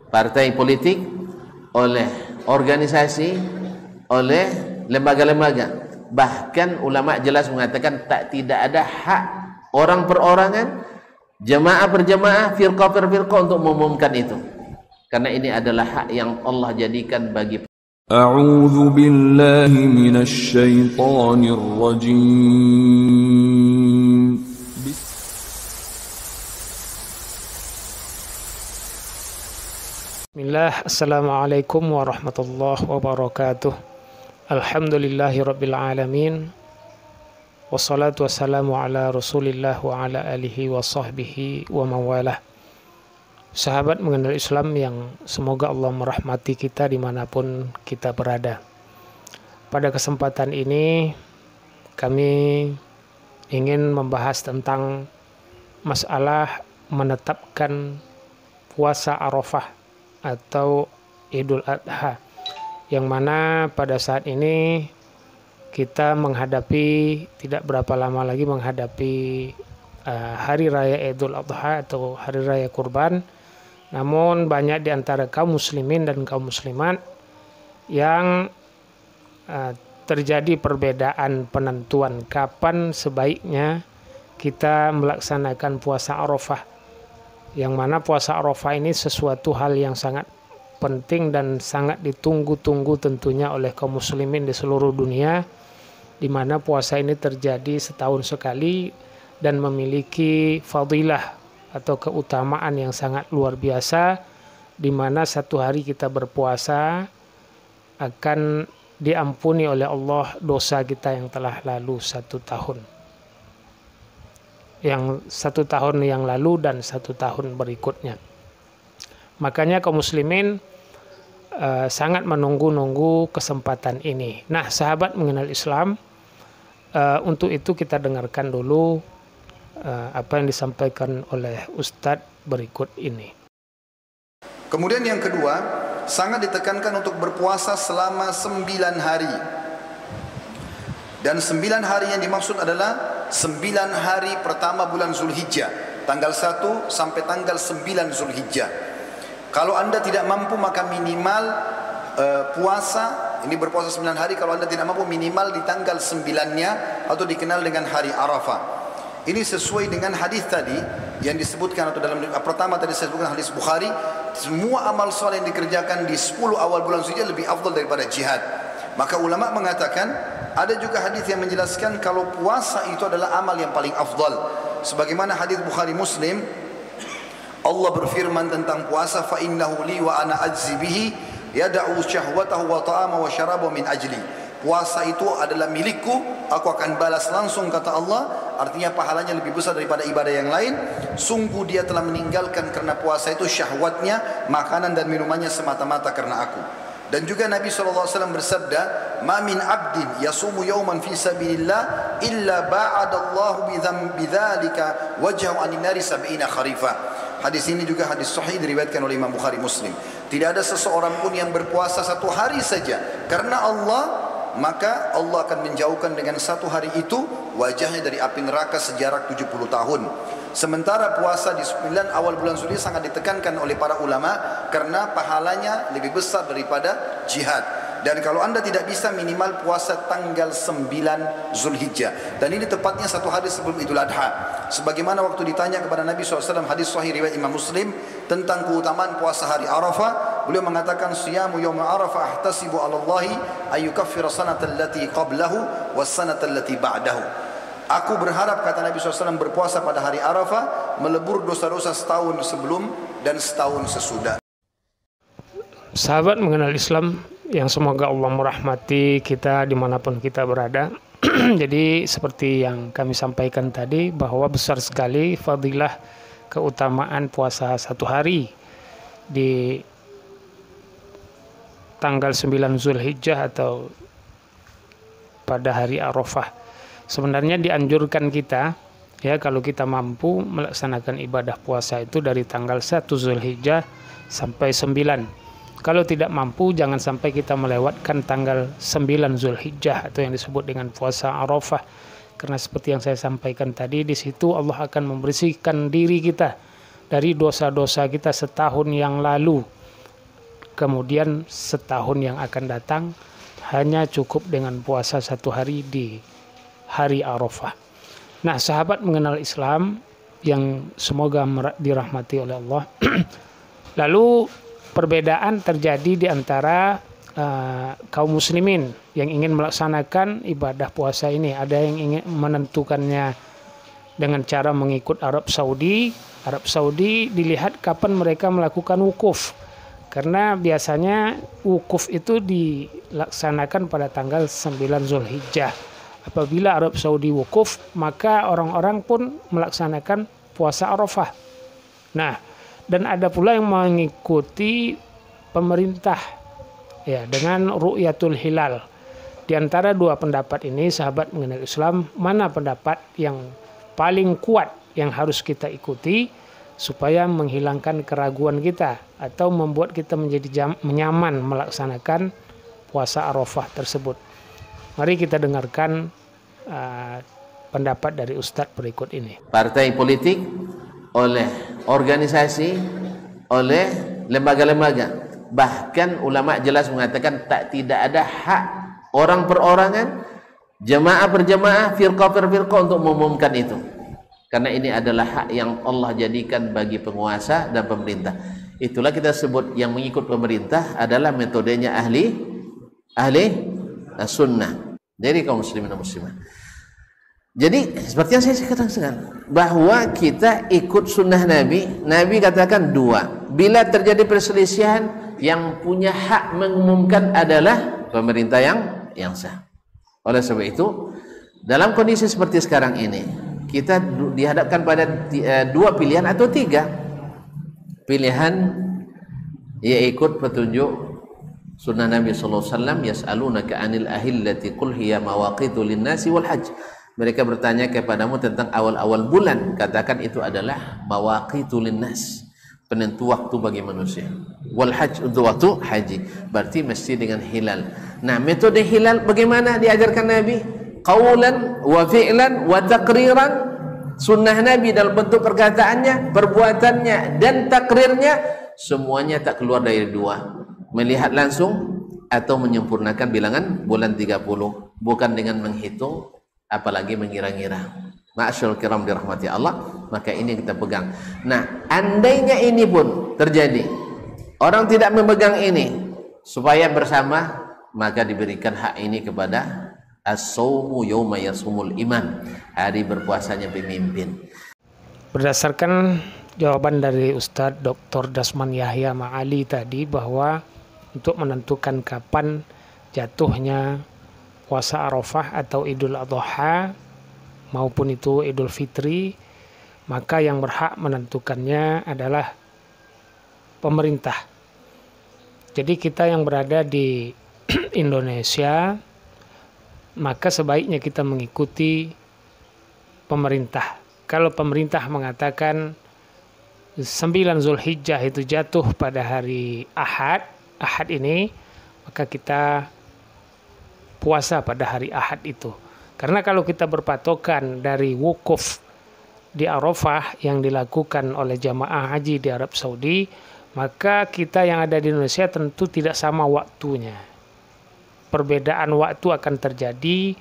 partai politik, oleh organisasi, oleh lembaga-lembaga. Bahkan ulama jelas mengatakan tidak ada hak orang perorangan, jamaah per jamaah, firqah per firqah untuk mengumumkan itu. Karena ini adalah hak yang Allah jadikan bagi. A'udzu billahi minasy syaithanir rajim. Bismillah, assalamualaikum warahmatullahi wabarakatuh. Alhamdulillahi rabbil alamin. Wassalatu wassalamu ala rasulillah wa ala alihi wa sahbihi wa mawalah. Sahabat mengenal Islam yang semoga Allah merahmati kita dimanapun kita berada. Pada kesempatan ini kami ingin membahas tentang masalah menetapkan puasa Arafah atau Idul Adha, yang mana pada saat ini kita menghadapi, tidak berapa lama lagi menghadapi Hari Raya Idul Adha atau Hari Raya Kurban. Namun banyak di antara kaum muslimin dan kaum muslimat yang terjadi perbedaan penentuan kapan sebaiknya kita melaksanakan puasa Arafah, yang mana puasa Arafah ini sesuatu hal yang sangat penting dan sangat ditunggu-tunggu tentunya oleh kaum muslimin di seluruh dunia, di mana puasa ini terjadi setahun sekali dan memiliki fadilah atau keutamaan yang sangat luar biasa, di mana satu hari kita berpuasa akan diampuni oleh Allah dosa kita yang telah lalu satu tahun yang lalu dan satu tahun berikutnya. Makanya kaum muslimin sangat menunggu-nunggu kesempatan ini. Nah, sahabat mengenal Islam, untuk itu kita dengarkan dulu apa yang disampaikan oleh Ustadz berikut ini. Kemudian yang kedua, sangat ditekankan untuk berpuasa selama 9 hari. Dan 9 hari yang dimaksud adalah 9 hari pertama bulan Zulhijjah, tanggal 1 sampai tanggal 9 Zulhijjah. Kalau anda tidak mampu maka minimal puasa, ini berpuasa 9 hari, kalau anda tidak mampu minimal di tanggal 9-nya atau dikenal dengan hari Arafah. Ini sesuai dengan hadis tadi yang disebutkan, atau dalam pertama tadi saya sebutkan hadis Bukhari, semua amal soleh yang dikerjakan di 10 awal bulan Zulhijjah lebih afdal daripada jihad. Maka ulama mengatakan ada juga hadis yang menjelaskan kalau puasa itu adalah amal yang paling afdal. Sebagaimana hadis Bukhari Muslim, Allah berfirman tentang puasa, fa innahu li wa ana ajzi bihi yad'u syahwatahu wa ta'ama wa syarabahu min ajli. Puasa itu adalah milikku, aku akan balas langsung, kata Allah. Artinya pahalanya lebih besar daripada ibadah yang lain. Sungguh dia telah meninggalkan karena puasa itu syahwatnya, makanan dan minumannya semata-mata karena aku. Dan juga Nabi SAW bersabda, ma min abdin yasumu yawman fi sabilillah illa ba'adallahu bidzalika wajhahu anin nari sab'ina kharifah. Hadis ini juga hadis sahih diriwayatkan oleh Imam Bukhari Muslim. Tidak ada seseorang pun yang berpuasa satu hari saja karena Allah, maka Allah akan menjauhkan dengan satu hari itu wajahnya dari api neraka sejarak 70 tahun. Sementara puasa di 9 awal bulan Zulhijjah sangat ditekankan oleh para ulama karena pahalanya lebih besar daripada jihad. Dan kalau anda tidak bisa, minimal puasa tanggal 9 Zulhijjah. Dan ini tepatnya satu hari sebelum Idul Adha. Sebagaimana waktu ditanya kepada Nabi SAW, hadis sahih riwayat Imam Muslim tentang keutamaan puasa hari Arafah, beliau mengatakan, siyamu yawma Arafah ahtasibu ala Allahi ayyukaffira sanata allati qablahu was sanata allati ba'dahu. Aku berharap, kata Nabi SAW, berpuasa pada hari Arafah melebur dosa-dosa setahun sebelum dan setahun sesudah. Sahabat mengenal Islam yang semoga Allah merahmati kita dimanapun kita berada. Jadi seperti yang kami sampaikan tadi, bahwa besar sekali fadilah keutamaan puasa satu hari di tanggal 9 Zulhijjah atau pada hari Arafah. Sebenarnya dianjurkan kita, ya, kalau kita mampu melaksanakan ibadah puasa itu dari tanggal 1 Zulhijjah sampai 9. Kalau tidak mampu, jangan sampai kita melewatkan tanggal 9 Zulhijjah atau yang disebut dengan puasa Arafah. Karena seperti yang saya sampaikan tadi, di situ Allah akan membersihkan diri kita dari dosa-dosa kita setahun yang lalu. kemudian setahun yang akan datang hanya cukup dengan puasa 1 hari di hari Arafah. Nah, sahabat mengenal Islam yang semoga dirahmati oleh Allah. Lalu perbedaan terjadi di antara kaum muslimin yang ingin melaksanakan ibadah puasa ini. Ada yang ingin menentukannya dengan cara mengikut Arab Saudi. Arab Saudi dilihat kapan mereka melakukan wukuf. Karena biasanya wukuf itu dilaksanakan pada tanggal 9 Zulhijjah. Apabila Arab Saudi wukuf, maka orang-orang pun melaksanakan puasa Arafah. Nah, dan ada pula yang mengikuti pemerintah ya dengan ru'yatul hilal. Di antara dua pendapat ini, sahabat mengenal Islam, mana pendapat yang paling kuat yang harus kita ikuti supaya menghilangkan keraguan kita atau membuat kita menjadi nyaman melaksanakan puasa Arafah tersebut. Mari kita dengarkan pendapat dari Ustadz berikut ini. Partai politik, oleh organisasi, oleh lembaga-lembaga, bahkan ulama jelas mengatakan tidak ada hak orang perorangan, jemaah per jemaah, firqah per firqah untuk mengumumkan itu. Karena ini adalah hak yang Allah jadikan bagi penguasa dan pemerintah. Itulah kita sebut yang mengikut pemerintah adalah metodenya ahli sunnah. Jadi kaum muslimin dan muslimah. Jadi seperti yang saya katakan bahwa kita ikut sunnah Nabi. Nabi katakan dua. Bila terjadi perselisihan, yang punya hak mengumumkan adalah pemerintah yang sah. Oleh sebab itu, dalam kondisi seperti sekarang ini, kita dihadapkan pada dua pilihan atau tiga. Pilihan ia ikut petunjuk sunnah Nabi sallallahu alaihi wasallam, yas'alunaka 'anil ahillati qul hiya mawaqitu lin-nasi wal hajj. Mereka bertanya kepadamu tentang awal-awal bulan, katakan itu adalah mawaqitu lin-nas, penentu waktu bagi manusia. Wal hajj untuk waktu haji, berarti mesti dengan hilal. Nah, metode hilal bagaimana diajarkan Nabi? Qaulan wa fi'lan wa taqriran. Sunnah Nabi dalam bentuk perkataannya, perbuatannya dan takrirnya semuanya tak keluar dari dua. Melihat langsung atau menyempurnakan bilangan bulan 30, bukan dengan menghitung apalagi mengira-ngira. Ma'asyarul kiram dirahmati Allah, maka ini kita pegang. Nah, andainya ini pun terjadi, orang tidak memegang ini supaya bersama, maka diberikan hak ini kepada as-sawmu yawma yasumul iman, hari berpuasanya pemimpin. Berdasarkan jawaban dari Ustadz Dr. Dasman Yahya Ma'ali tadi, bahwa untuk menentukan kapan jatuhnya puasa Arafah atau Idul Adha maupun itu Idul Fitri, maka yang berhak menentukannya adalah pemerintah. Jadi kita yang berada di Indonesia, maka sebaiknya kita mengikuti pemerintah. Kalau pemerintah mengatakan 9 Zulhijjah itu jatuh pada hari Ahad ini, maka kita puasa pada hari Ahad itu. Karena kalau kita berpatokan dari wukuf di Arafah yang dilakukan oleh jamaah haji di Arab Saudi, maka kita yang ada di Indonesia tentu tidak sama waktunya. Perbedaan waktu akan terjadi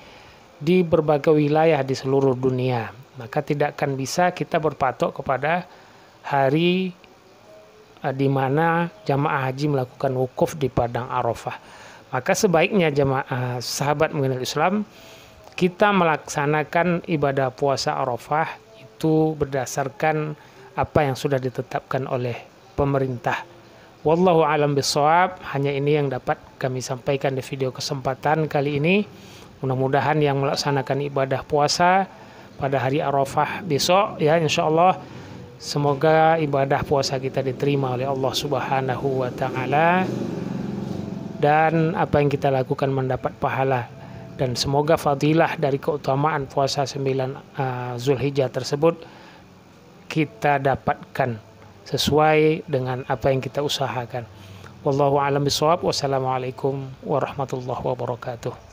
di berbagai wilayah di seluruh dunia. Maka tidak akan bisa kita berpatok kepada hari di mana jamaah haji melakukan wukuf di padang Arafah. Maka sebaiknya jamaah sahabat mengenal Islam, kita melaksanakan ibadah puasa Arafah itu berdasarkan apa yang sudah ditetapkan oleh pemerintah. Wallahu a'lam bishawab. Hanya ini yang dapat kami sampaikan di video kesempatan kali ini. Mudah-mudahan yang melaksanakan ibadah puasa pada hari Arafah besok, ya insyaallah, semoga ibadah puasa kita diterima oleh Allah Subhanahu wa taala, dan apa yang kita lakukan mendapat pahala, dan semoga fadilah dari keutamaan puasa 9 Zulhijjah tersebut kita dapatkan sesuai dengan apa yang kita usahakan. Wallahu a'lam bishawab. Wassalamualaikum warahmatullahi wabarakatuh.